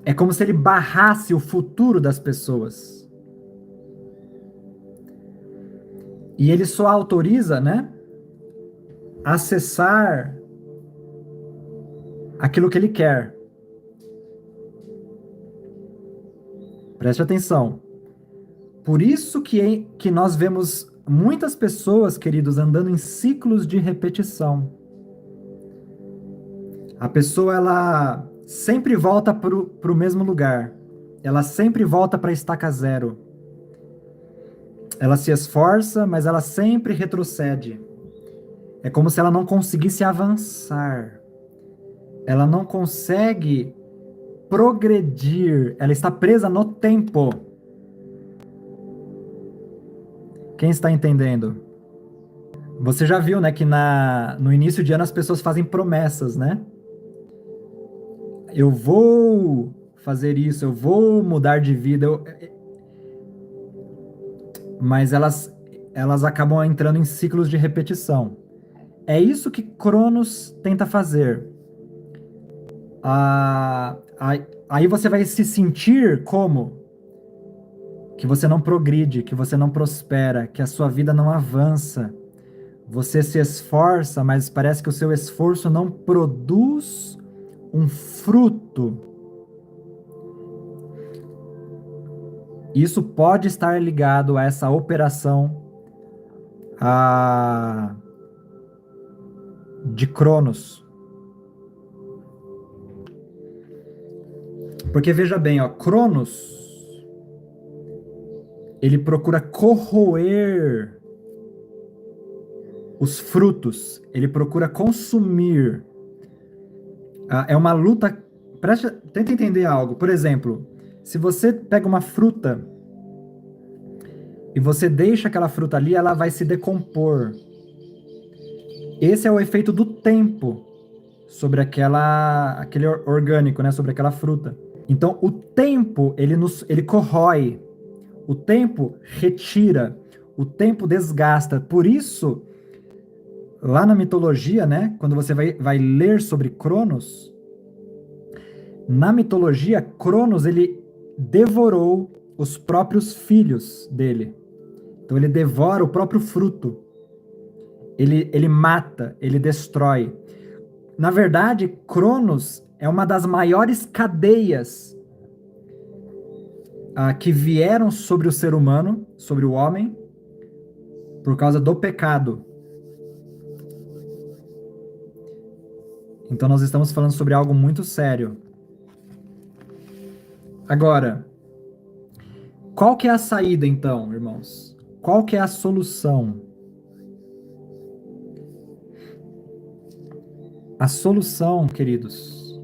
É como se ele barrasse o futuro das pessoas. E ele só autoriza, né, acessar aquilo que ele quer. Preste atenção. Por isso que nós vemos muitas pessoas, queridos, andando em ciclos de repetição. A pessoa, ela sempre volta para o mesmo lugar. Ela sempre volta para a estaca zero. Ela se esforça, mas ela sempre retrocede. É como se ela não conseguisse avançar. Ela não consegue progredir. Ela está presa no tempo. Quem está entendendo? Você já viu, né, que no início de ano as pessoas fazem promessas, né? Eu vou fazer isso, eu vou mudar de vida, mas elas acabam entrando em ciclos de repetição. É isso que Cronos tenta fazer. Ah, aí você vai se sentir como? Que você não progride, que você não prospera, que a sua vida não avança. Você se esforça, mas parece que o seu esforço não produz um fruto. Isso pode estar ligado a essa operação a, de Cronos. Porque veja bem, ó, Cronos, ele procura corroer os frutos, ele procura consumir. É uma luta. Tenta entender algo. Por exemplo, se você pega uma fruta e você deixa aquela fruta ali, ela vai se decompor. Esse é o efeito do tempo sobre aquele orgânico, né, sobre aquela fruta. Então, o tempo, ele corrói, o tempo retira, o tempo desgasta. Por isso, lá na mitologia, né, quando você vai ler sobre Cronos, na mitologia, Cronos, ele devorou os próprios filhos dele. Então, ele devora o próprio fruto. Ele mata, ele destrói. Na verdade, Cronos é uma das maiores cadeias que vieram sobre o ser humano, sobre o homem, por causa do pecado. Então nós estamos falando sobre algo muito sério. Agora, qual que é a saída então, irmãos? Qual que é a solução? A solução, queridos,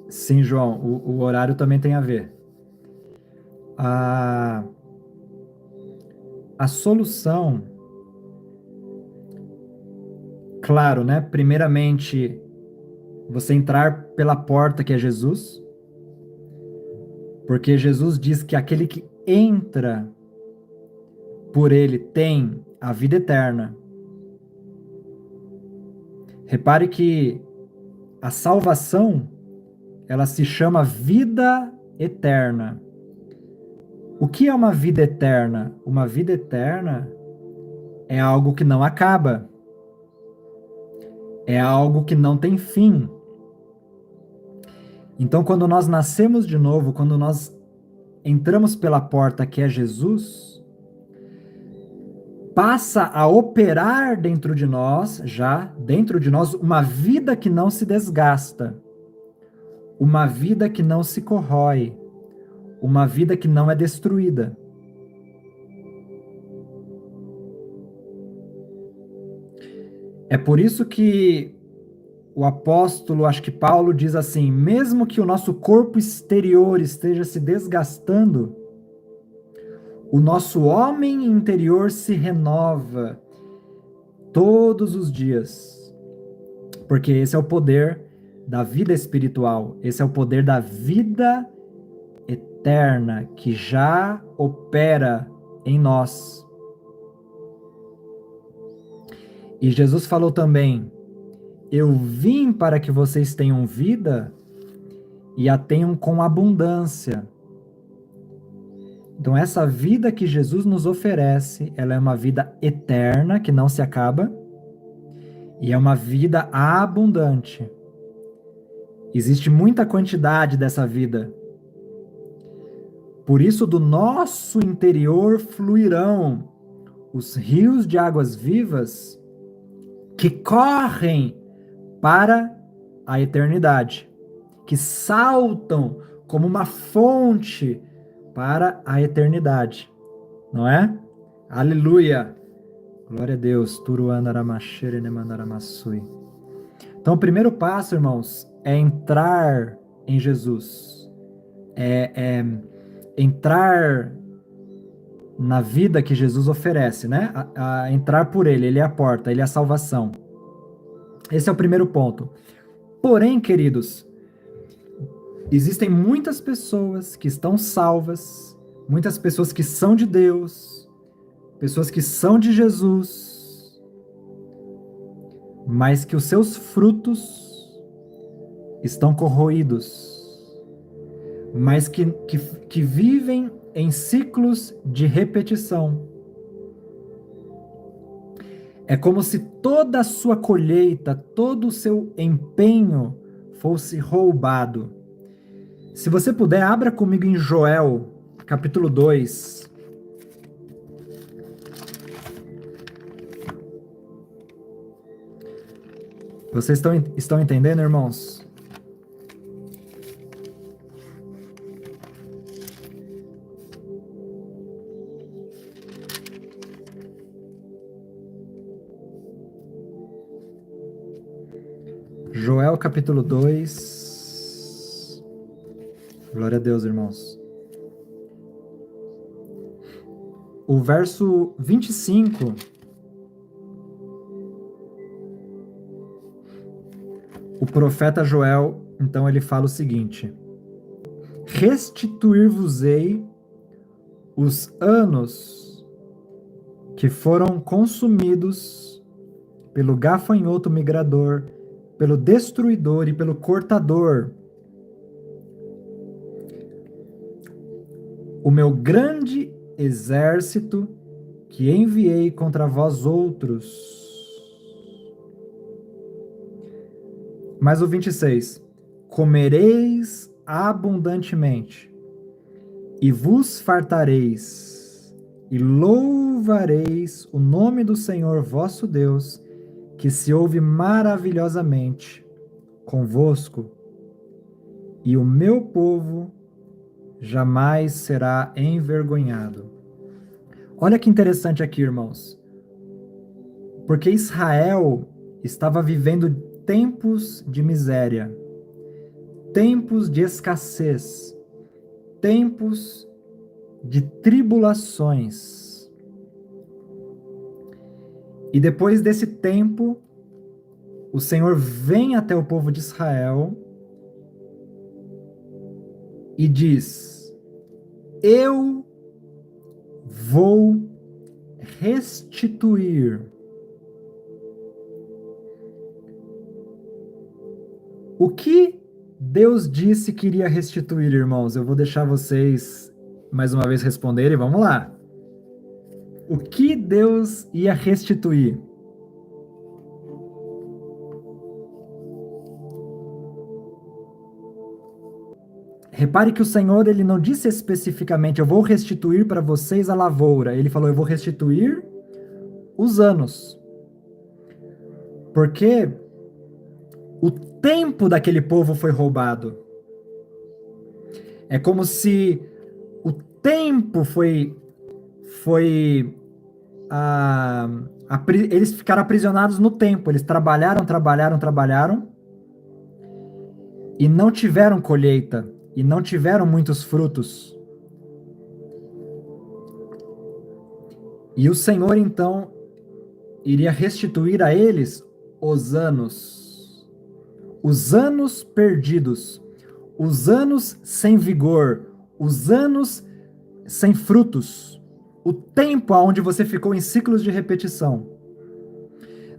sim, João, o horário também tem a ver. A, a solução, claro, né? Primeiramente, você entrar pela porta que é Jesus, porque Jesus diz que aquele que entra por ele tem a vida eterna. Repare que a salvação, ela se chama vida eterna. O que é uma vida eterna? Uma vida eterna é algo que não acaba. É algo que não tem fim. Então, quando nós nascemos de novo, quando nós entramos pela porta que é Jesus, passa a operar dentro de nós, já dentro de nós, uma vida que não se desgasta, uma vida que não se corrói, uma vida que não é destruída. É por isso que o apóstolo, acho que Paulo, diz assim: mesmo que o nosso corpo exterior esteja se desgastando, o nosso homem interior se renova todos os dias. Porque esse é o poder da vida espiritual, esse é o poder da vida eterna que já opera em nós. E Jesus falou também: Eu vim para que vocês tenham vida e a tenham com abundância. Então, essa vida que Jesus nos oferece, ela é uma vida eterna, que não se acaba, e é uma vida abundante. Existe muita quantidade dessa vida. Por isso, do nosso interior fluirão os rios de águas vivas que correm para a eternidade, que saltam como uma fonte para a eternidade, não é? Aleluia! Glória a Deus. Então, o primeiro passo, irmãos, é entrar em Jesus. É entrar na vida que Jesus oferece, né? A entrar por Ele. Ele é a porta, Ele é a salvação. Esse é o primeiro ponto. Porém, queridos, existem muitas pessoas que estão salvas, muitas pessoas que são de Deus, pessoas que são de Jesus, mas que os seus frutos estão corroídos, mas que vivem em ciclos de repetição. É como se toda a sua colheita, todo o seu empenho fosse roubado. Se você puder, abra comigo em Joel, capítulo 2. Vocês estão entendendo, irmãos? Joel capítulo 2. Glória a Deus, irmãos. O verso 25. O profeta Joel, então, ele fala o seguinte: restituir-vos-ei os anos que foram consumidos pelo gafanhoto migrador, pelo destruidor e pelo cortador. O meu grande exército que enviei contra vós outros. Mas o 26. Comereis abundantemente, e vos fartareis, e louvareis o nome do Senhor vosso Deus, que se ouve maravilhosamente convosco, e o meu povo jamais será envergonhado. Olha que interessante aqui, irmãos. Porque Israel estava vivendo tempos de miséria, tempos de escassez, tempos de tribulações. E depois desse tempo, o Senhor vem até o povo de Israel e diz: eu vou restituir o que Deus disse que iria restituir, irmãos. Eu vou deixar vocês mais uma vez responderem. Vamos lá. O que Deus ia restituir? Repare que o Senhor, ele não disse especificamente: eu vou restituir para vocês a lavoura. Ele falou: eu vou restituir os anos. Porque o tempo daquele povo foi roubado. É como se o tempo eles ficaram aprisionados no tempo. Eles trabalharam e não tiveram colheita, e não tiveram muitos frutos. E o Senhor, então, iria restituir a eles os anos perdidos, os anos sem vigor, os anos sem frutos, o tempo onde você ficou em ciclos de repetição.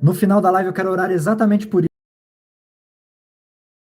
No final da live eu quero orar exatamente por